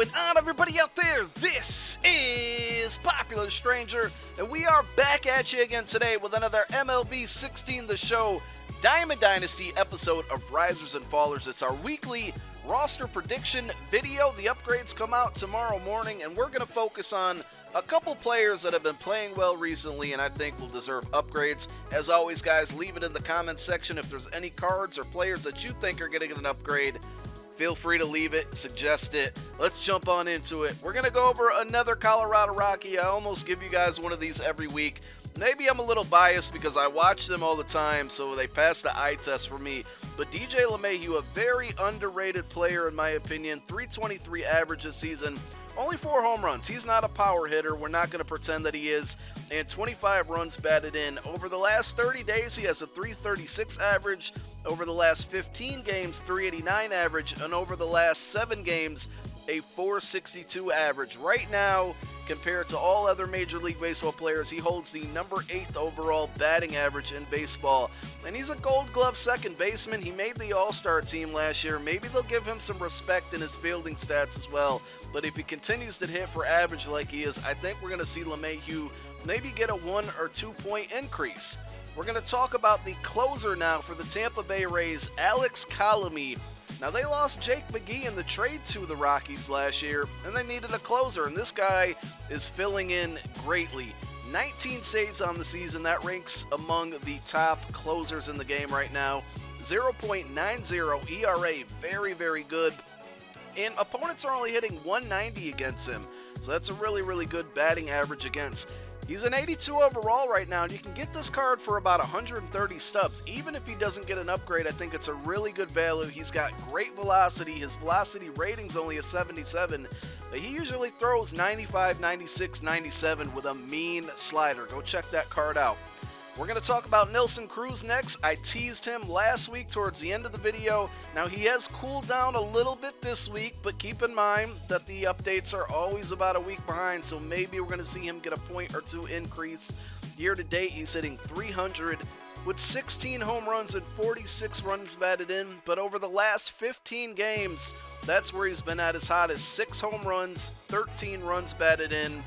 going on, everybody out there? This is Popular Stranger, and we are back at you again today with another MLB 16 The Show Diamond Dynasty episode of Risers and Fallers. It's our weekly roster prediction video. The upgrades come out tomorrow morning, and we're going to focus on a couple players that have been playing well recently and I think will deserve upgrades. As always, guys, leave it in the comments section if there's any cards or players that you think are going to get an upgrade. Feel free to leave it, suggest it. Let's jump on into it. We're going to go over another Colorado Rocky. I almost give you guys one of these every week. Maybe I'm a little biased because I watch them all the time, so they pass the eye test for me. But DJ LeMahieu, a very underrated player in my opinion. 323 average this season. Only 4 home runs. He's not a power hitter. We're not going to pretend that he is. And 25 runs batted in. Over the last 30 days, he has a 336 average. Over the last 15 games, 389 average. And over the last 7 games, a 462 average. Right now, compared to all other Major League Baseball players, he holds the number 8th overall batting average in baseball. And he's a Gold Glove second baseman. He made the All-Star team last year. Maybe they'll give him some respect in his fielding stats as well. But if he continues to hit for average like he is, I think we're going to see LeMahieu maybe get a 1 or 2 point increase. We're going to talk about the closer now for the Tampa Bay Rays, Alex Colome. Now, they lost Jake McGee in the trade to the Rockies last year, and they needed a closer, and this guy is filling in greatly. 19 saves on the season. That ranks among the top closers in the game right now. 0.90 ERA, very, very good. And opponents are only hitting 190 against him, so that's a really, really good batting average against. He's an 82 overall right now, and you can get this card for about 130 stubs. Even if he doesn't get an upgrade, I think it's a really good value. He's got great velocity. His velocity rating's only a 77, but he usually throws 95, 96, 97 with a mean slider. Go check that card out. We're going to talk about Nelson Cruz next. I teased him last week towards the end of the video. Now, he has cooled down a little bit this week, but keep in mind that the updates are always about a week behind, so maybe we're going to see him get a point or 2 increase. Year to date, he's hitting 300 with 16 home runs and 46 runs batted in, but over the last 15 games, that's where he's been at his hottest. 6 home runs, 13 runs batted in,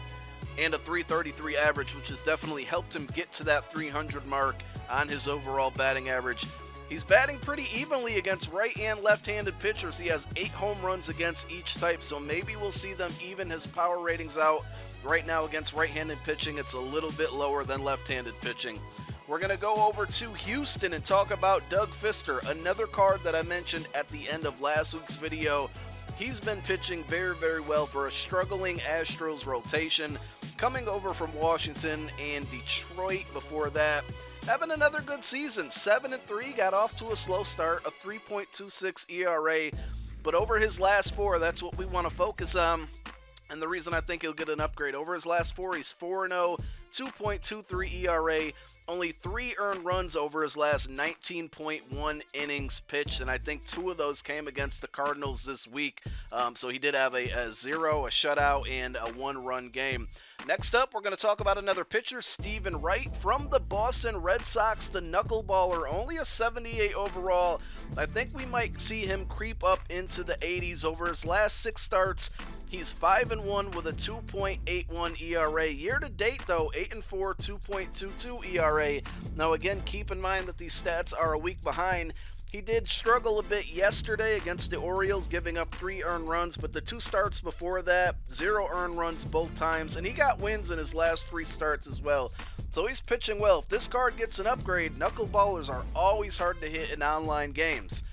and a 333 average, which has definitely helped him get to that 300 mark on his overall batting average. He's batting pretty evenly against right and left-handed pitchers. He has 8 home runs against each type, so maybe we'll see them even his power ratings out. Right now against right-handed pitching, it's a little bit lower than left-handed pitching. We're going to go over to Houston and talk about Doug Fister, another card that I mentioned at the end of last week's video. He's been pitching very, very well for a struggling Astros rotation, coming over from Washington and Detroit before that. Having another good season, 7-3, got off to a slow start, a 3.26 ERA, but over his last 4, that's what we want to focus on. And the reason I think he'll get an upgrade, over his last 4, he's 4-0, 2.23 ERA, only 3 earned runs over his last 19.1 innings pitched, and I think 2 of those came against the Cardinals this week. So he did have a 0, a shutout, and a 1-run game. Next up, we're going to talk about another pitcher, Steven Wright, from the Boston Red Sox, the knuckleballer, only a 78 overall. I think we might see him creep up into the 80s over his last 6 starts. He's 5-1 with a 2.81 ERA. Year to date, though, 8-4, 2.22 ERA. Now, again, keep in mind that these stats are a week behind. He did struggle a bit yesterday against the Orioles, giving up 3 earned runs, but the 2 starts before that, 0 earned runs both times, and he got wins in his last 3 starts as well. So he's pitching well. If this card gets an upgrade, knuckleballers are always hard to hit in online games.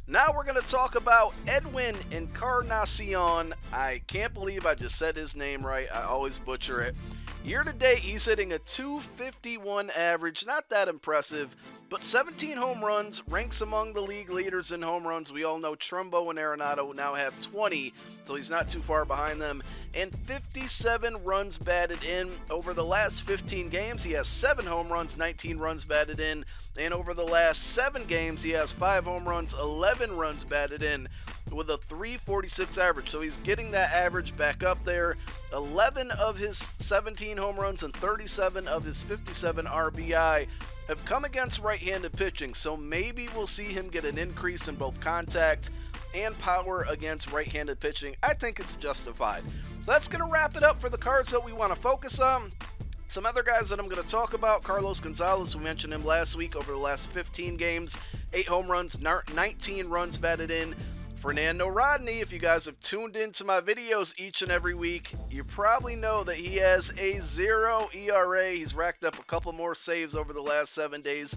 Now we're going to talk about Edwin Encarnacion. I can't believe I just said his name right. I always butcher it. Year to date, he's hitting a 251 average. Not that impressive, but 17 home runs, ranks among the league leaders in home runs. We all know Trumbo and Arenado now have 20, so he's not too far behind them. And 57 runs batted in. Over the last 15 games, he has 7 home runs, 19 runs batted in. And over the last 7 games, he has 5 home runs, 11 runs batted in, with a 346 average. So he's getting that average back up there. 11 of his 17 home runs and 37 of his 57 RBI have come against right-handed pitching, so maybe we'll see him get an increase in both contact and power against right-handed pitching. I think it's justified. So that's going to wrap it up for the cards that we want to focus on. Some other guys that I'm going to talk about: Carlos Gonzalez, we mentioned him last week. Over the last 15 games, 8 home runs, 19 runs batted in. Fernando Rodney, if you guys have tuned into my videos each and every week, you probably know that he has a 0 ERA. He's racked up a couple more saves over the last 7 days.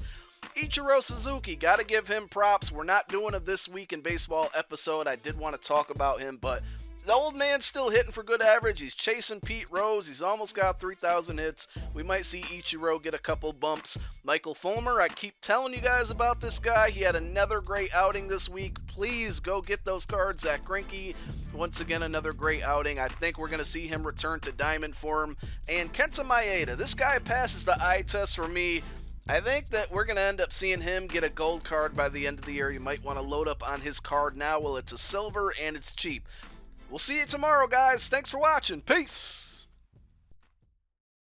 Ichiro Suzuki, got to give him props. We're not doing a This Week in Baseball episode. I did want to talk about him, but the old man's still hitting for good average. He's chasing Pete Rose. He's almost got 3,000 hits. We might see Ichiro get a couple bumps. Michael Fulmer, I keep telling you guys about this guy. He had another great outing this week. Please go get those cards. Zach Greinke, once again, another great outing. I think we're going to see him return to diamond form. And Kenta Maeda, this guy passes the eye test for me. I think that we're going to end up seeing him get a gold card by the end of the year. You might want to load up on his card now while it's a silver and it's cheap. We'll see you tomorrow, guys. Thanks for watching. Peace.